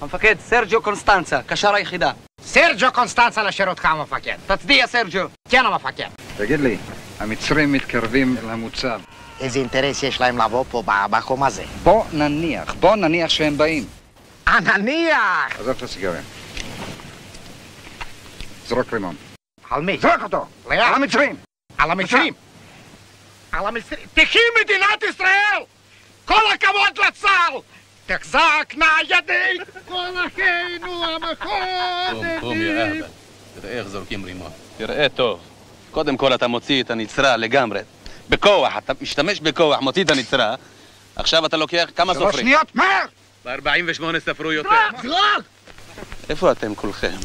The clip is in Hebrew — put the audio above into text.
המפקד, סרג'ו קונסטנצה, קשר היחידה. סרג'ו קונסטנצה לשירותך, המפקד. תצדיע, סרג'ו. כן, המפקד. תגיד לי, המצרים מתקרבים למוצב. איזה אינטרס יש להם לבוא פה בחום הזה? בוא נניח שהם באים. נניח! עזוב את הסיגרים. זרוק רימון. על מי? זרוק אותו! לאן? על המצרים! על המצרים! על המצרים! תחי מדינת ישראל! כל הכבוד לצה"ל! תחזקנה ידי כל אחינו המכוננים! קום יא אבא, תראה איך זורקים רימון. תראה טוב. קודם כל אתה מוציא את הנצרה לגמרי. בכוח, אתה משתמש בכוח, מוציא את הנצרה. עכשיו אתה לוקח כמה סופרים? 3 שניות, מהר! ב-48 ספרו יותר. זרוק! איפה אתם כולכם?